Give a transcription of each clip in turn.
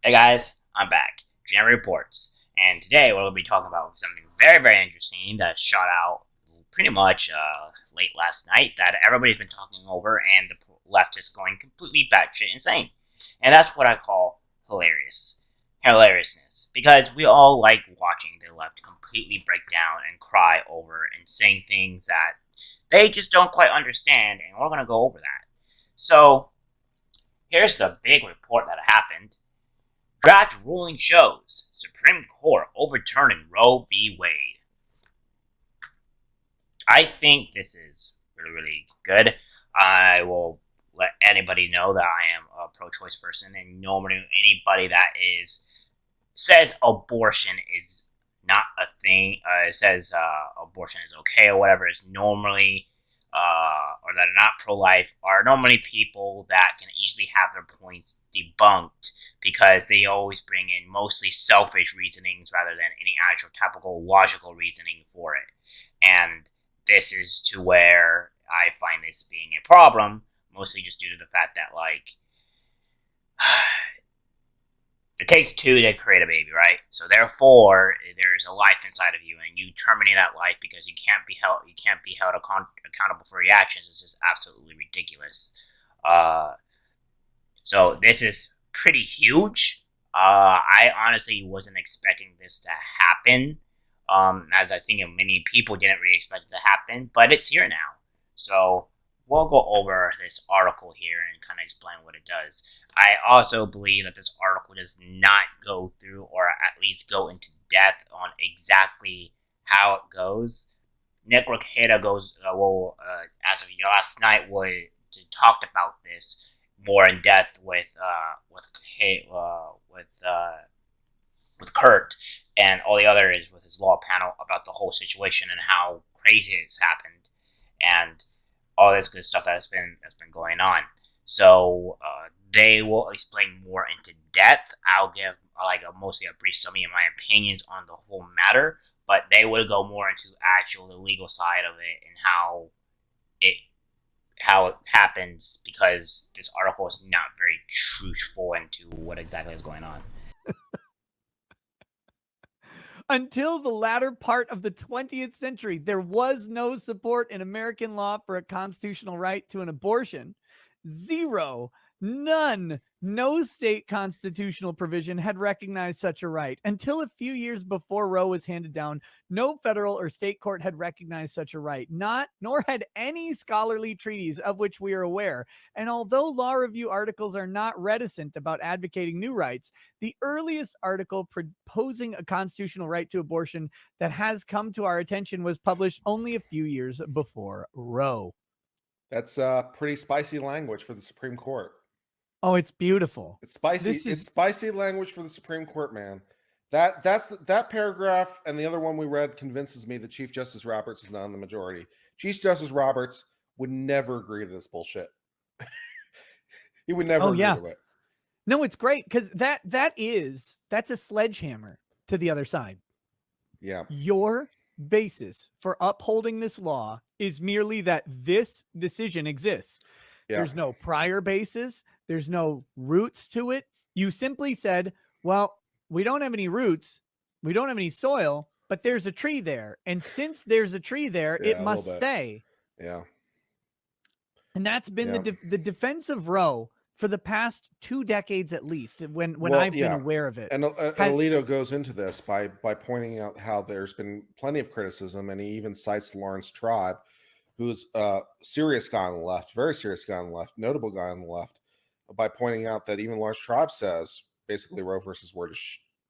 Hey guys, I'm back. January Reports. And today we're going to be talking about something very, very interesting that shot out pretty much late last night that everybody's been talking over and the left is going completely batshit insane. And that's what I call hilariousness. Because we all like watching the left completely break down and cry over and saying things that they just don't quite understand, and we're going to go over that. So, here's the big report that happened. Draft ruling shows Supreme Court overturning Roe v. Wade. I think this is really, really good. I will let anybody know that I am a pro-choice person, and normally anybody that says abortion is not a thing, says abortion is okay or whatever, is normally or that are not pro-life are normally people that can easily have their points debunked because they always bring in mostly selfish reasonings rather than any actual typical logical reasoning for it. And this is to where I find this being a problem, mostly just due to the fact that, like, it takes two to create a baby, right? So therefore, there's a life inside of you, and you terminate that life because you can't be held accountable for your actions. It's just absolutely ridiculous. So this is pretty huge. I honestly wasn't expecting this to happen, as I think many people didn't really expect it to happen, but it's here now. So we'll go over this article here and kind of explain what it does. I also believe that this article does not go through or at least go into depth on exactly how it goes. Nick Rekieta goes, as of last night, talked about this more in depth with Kurt and all the others with his law panel about the whole situation and how crazy it's happened and all this good stuff that's been going on. So they will explain more into depth. I'll give mostly a brief summary of my opinions on the whole matter, but they will go more into the legal side of it and how it happens, because this article is not very truthful into what exactly is going on. Until the latter part of the 20th century, there was no support in American law for a constitutional right to an abortion. Zero. None. No state constitutional provision had recognized such a right. Until a few years before Roe was handed down, no federal or state court had recognized such a right, nor had any scholarly treaties of which we are aware. And although law review articles are not reticent about advocating new rights, the earliest article proposing a constitutional right to abortion that has come to our attention was published only a few years before Roe. That's pretty spicy language for the Supreme Court. Oh, it's beautiful. It's spicy. It's spicy language for the Supreme Court, man. That paragraph and the other one we read convinces me that Chief Justice Roberts is not in the majority. Chief Justice Roberts would never agree to this bullshit. He would never agree to it. No, it's great because that's a sledgehammer to the other side. Yeah. Your basis for upholding this law is merely that this decision exists. Yeah. There's no prior basis. There's no roots to it. You simply said, well, we don't have any roots. We don't have any soil, but there's a tree there. And since there's a tree there, it must stay. Yeah. And that's been the defense of Roe for the past 2 decades at least, when I've been aware of it. And Alito goes into this by pointing out how there's been plenty of criticism, and he even cites Lawrence Tribe, who's a serious guy on the left, very serious guy on the left, notable guy on the left, by pointing out that even Lawrence Tribe says basically Roe versus Wade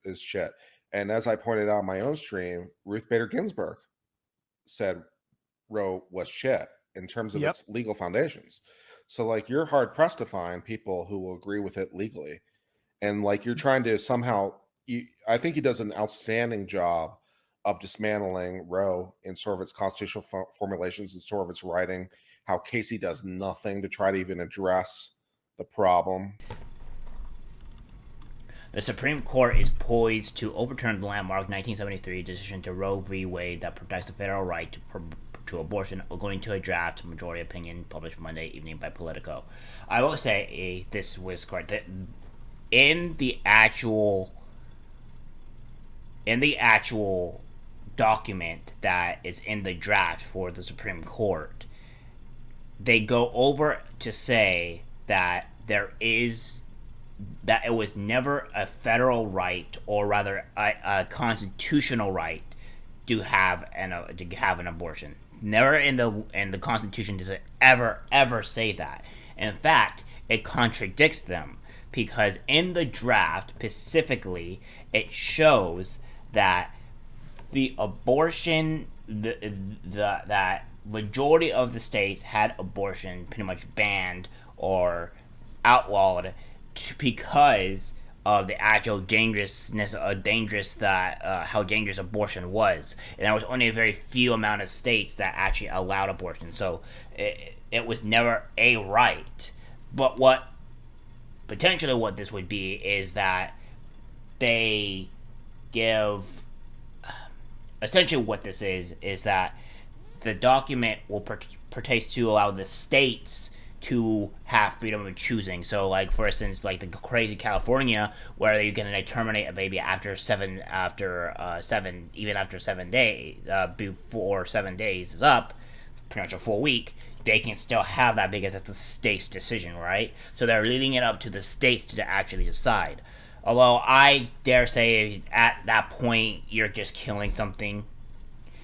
is shit. And as I pointed out on my own stream, Ruth Bader Ginsburg said Roe was shit in terms of its legal foundations. So, like, you're hard pressed to find people who will agree with it legally. And, like, you're trying to somehow, I think he does an outstanding job of dismantling Roe in sort of its constitutional formulations and sort of its writing, how Casey does nothing to try to even address the problem. The Supreme Court is poised to overturn the landmark 1973 decision to Roe v. Wade that protects the federal right to abortion, according to a draft majority opinion published Monday evening by Politico. I will say this was correct. in the actual document that is in the draft for the Supreme Court, they go over to say that it was never a federal right, or rather a constitutional right, to have an abortion. Never in the Constitution does it ever say that. In fact, it contradicts them, because in the draft specifically it shows that the abortion that majority of the states had abortion pretty much banned or outlawed because of the actual how dangerous abortion was, and there was only a very few amount of states that actually allowed abortion. So it was never a right. But what this would be is that they give, essentially what this is that the document will pertains to allow the states to have freedom of choosing. So, like, for instance, like the crazy California, where you can terminate a baby after 7 days, before 7 days is up, pretty much a full week. They can still have that because that's the state's decision, right? So they're leaving it up to the states to actually decide. Although I dare say at that point you're just killing something.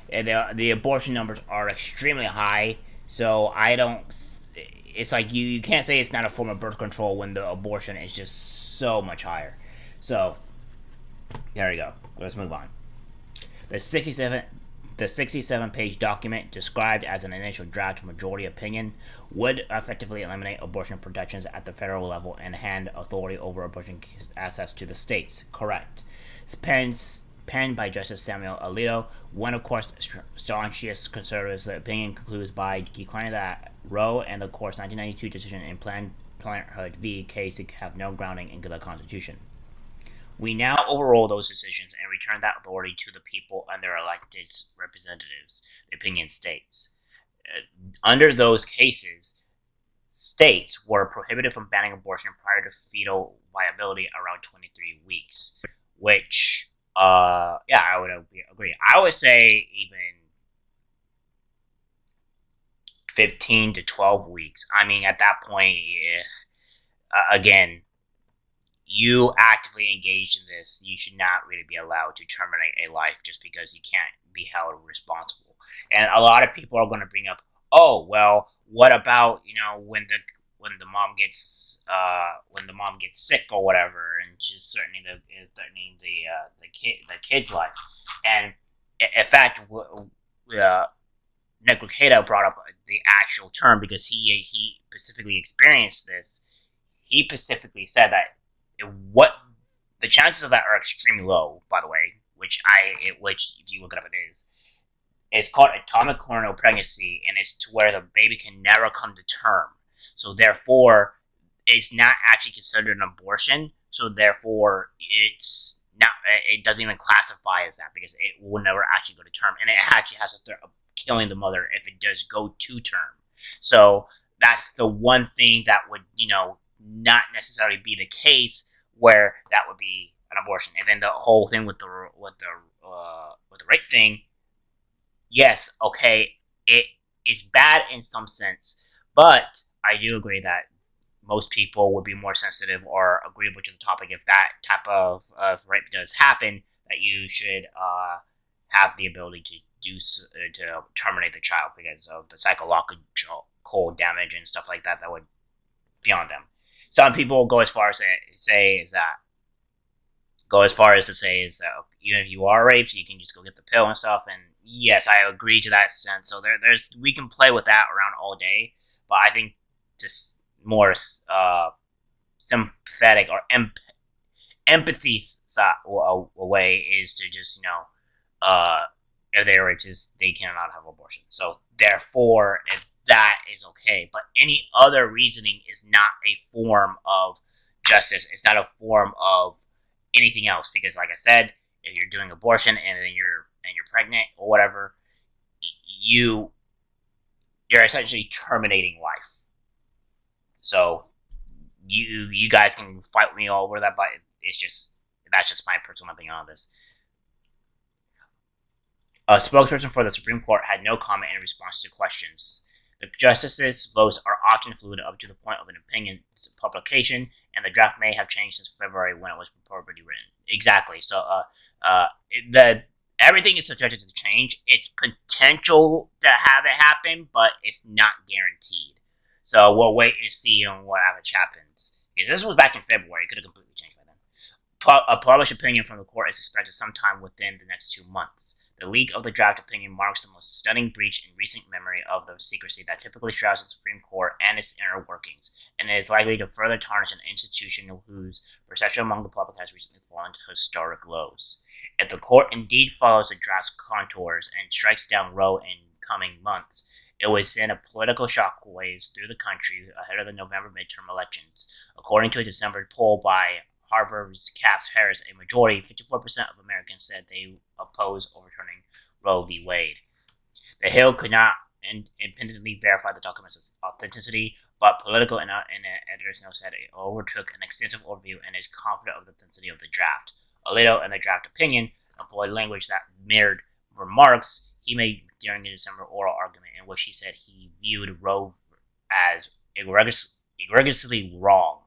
And the abortion numbers are extremely high, so I don't. It's like you can't say it's not a form of birth control when the abortion is just so much higher. So there we go. Let's move on. The 67-page document, described as an initial draft majority opinion, would effectively eliminate abortion protections at the federal level and hand authority over abortion assets to the states. Correct. Penned by Justice Samuel Alito. One, of course, staunchest conservatives. The opinion concludes by declaring that Roe and the court's 1992 decision in Planned Parenthood v. case have no grounding in the Constitution. We now overrule those decisions and return that authority to the people and their elected representatives, the opinion states. Under those cases, states were prohibited from banning abortion prior to fetal viability around 23 weeks, which, I would agree. I would say even 15 to 12 weeks. I mean, at that point, again, you actively engaged in this, you should not really be allowed to terminate a life just because you can't be held responsible. And a lot of people are going to bring up, oh, well, what about, when the mom gets sick or whatever, and she's threatening the kid's life. And in fact, Nick Lucado brought up the actual term because he specifically experienced this. He specifically said that what the chances of that are extremely low, by the way, which if you look it up, it is. It's called atomic coronal pregnancy, and it's to where the baby can never come to term. So therefore, it's not actually considered an abortion. So therefore, it's not. It doesn't even classify as that because it will never actually go to term, and it actually has a threat of killing the mother if it does go to term. So that's the one thing that would not necessarily be the case where that would be an abortion. And then the whole thing with the rape thing. Yes, okay, it's bad in some sense, but I do agree that most people would be more sensitive or agreeable to the topic if that type of rape does happen, that you should have the ability to terminate the child because of the psychological damage and stuff like that would be on them. Some people go as far as to say that even if you are raped, you can just go get the pill and stuff. And yes, I agree to that extent. So we can play with that around all day. But I think just more sympathetic or empathy way is to just if they're raped, they cannot have abortion. So therefore, if that is okay, but any other reasoning is not a form of justice. It's not a form of anything else, because like I said, if you're doing abortion and then you're pregnant or whatever, you're essentially terminating life. So you guys can fight with me all over that, but that's just my personal opinion on this. A spokesperson for the Supreme Court had no comment in response to questions. The justices' votes are often fluid up to the point of an opinion publication, and the draft may have changed since February when it was purportedly written. Exactly. So, everything is subjected to change. It's potential to have it happen, but it's not guaranteed. So we'll wait and see on what happens. Because this was back in February. It could have completely changed by then. A published opinion from the court is expected sometime within the next 2 months. The leak of the draft opinion marks the most stunning breach in recent memory of the secrecy that typically shrouds the Supreme Court and its inner workings, and it is likely to further tarnish an institution whose perception among the public has recently fallen to historic lows. If the court indeed follows the draft's contours and strikes down Roe in coming months, it would send a political shockwaves through the country ahead of the November midterm elections. According to a December poll by Harvard's Caps Harris, a majority, 54% of Americans, said they oppose overturning Roe v. Wade. The Hill could not independently verify the document's authenticity, but political and editors now said it overtook an extensive overview and is confident of the authenticity of the draft. Alito, in the draft opinion, employed language that mirrored remarks he made during the December oral argument, in which he said he viewed Roe as egregiously wrong.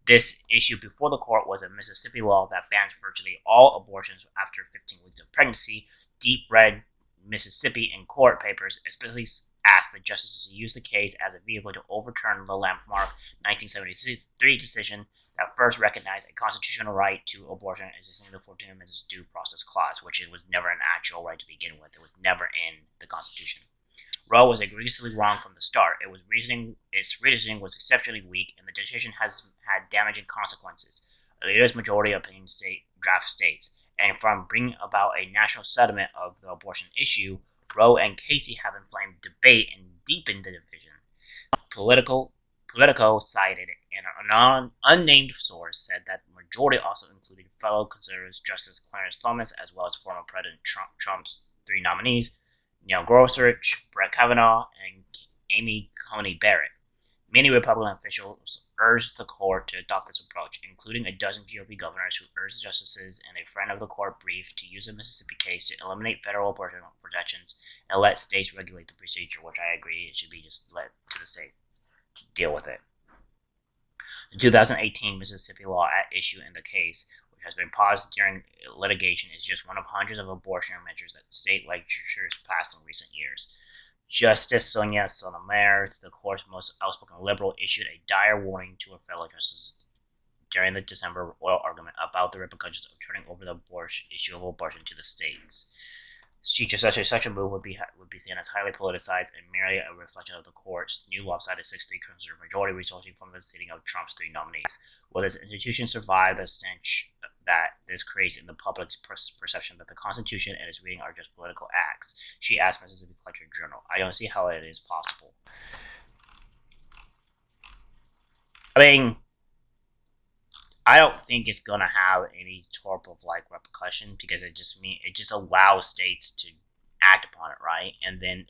This issue before the court was a Mississippi law that bans virtually all abortions after 15 weeks of pregnancy. Deep red Mississippi in court papers especially asked the justices to use the case as a vehicle to overturn the landmark 1973 decision that first recognized a constitutional right to abortion existing in the 14th Amendment's due process clause, which it was never an actual right to begin with. It was never in the Constitution. Roe was egregiously wrong from the start. Its reasoning was exceptionally weak, and the decision has had damaging consequences. The leader's majority opinion draft states, and from bringing about a national settlement of the abortion issue, Roe and Casey have inflamed debate and deepened the division. Politico cited an unnamed source said that the majority also included fellow conservatives Justice Clarence Thomas as well as former President Trump's 3 nominees, Neil Gorsuch, Brett Kavanaugh, and Amy Coney Barrett. Many Republican officials urged the court to adopt this approach, including a dozen GOP governors who urged the justices in a friend of the court brief to use the Mississippi case to eliminate federal abortion protections and let states regulate the procedure, which I agree it should be just let to the states to deal with it. The 2018 Mississippi law at issue in the case, which has been paused during litigation, is just one of hundreds of abortion measures that state legislatures passed in recent years. Justice Sonia Sotomayor, the court's most outspoken liberal, issued a dire warning to her fellow justices during the December oral argument about the repercussions of turning over the issue of abortion to the states. She just said such a move would be seen as highly politicized and merely a reflection of the court's new lopsided 6-3 conservative majority resulting from the seating of Trump's 3 nominees. Will this institution survive the stench that this creates in the public's perception that the Constitution and its reading are just political acts? She asked Mississippi Collector Journal. I don't see how it is possible. I mean, I don't think it's gonna have any sort of repercussion because it just allows states to act upon it, right? And then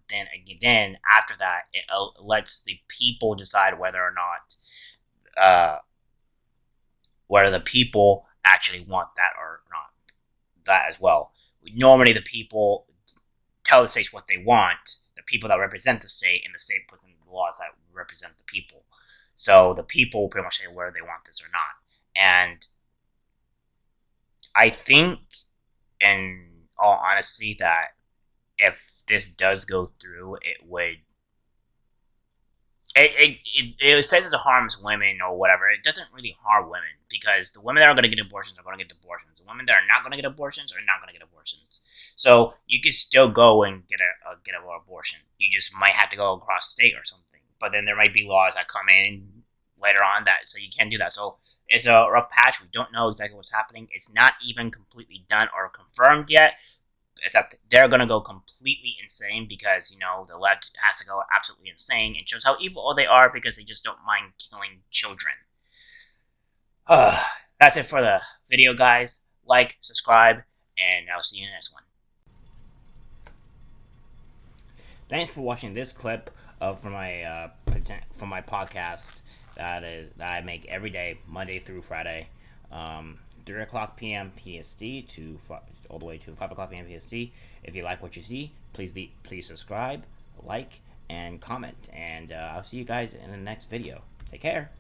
then after that, it lets the people decide whether or not whether the people actually want that or not. That as well. Normally, the people tell the states what they want. The people that represent the state, and the state puts in the laws that represent the people. So the people pretty much say whether they want this or not. And I think, in all honesty, that if this does go through, it would. It says it harms women or whatever. It doesn't really harm women because the women that are going to get abortions are going to get abortions. The women that are not going to get abortions are not going to get abortions. So you can still go and get an abortion. You just might have to go across state or something. But then there might be laws that come in later on that so you can't do that. So it's a rough patch. We don't know exactly what's happening. It's not even completely done or confirmed yet. Except they're going to go completely insane because, the left has to go absolutely insane and shows how evil they are because they just don't mind killing children. That's it for the video, guys. Like, subscribe, and I'll see you in the next one. Thanks for watching this clip from my podcast. that I make every day, Monday through Friday, 3 o'clock p.m. PST to all the way to 5 o'clock p.m. PST. If you like what you see, please subscribe, like, and comment. And I'll see you guys in the next video. Take care.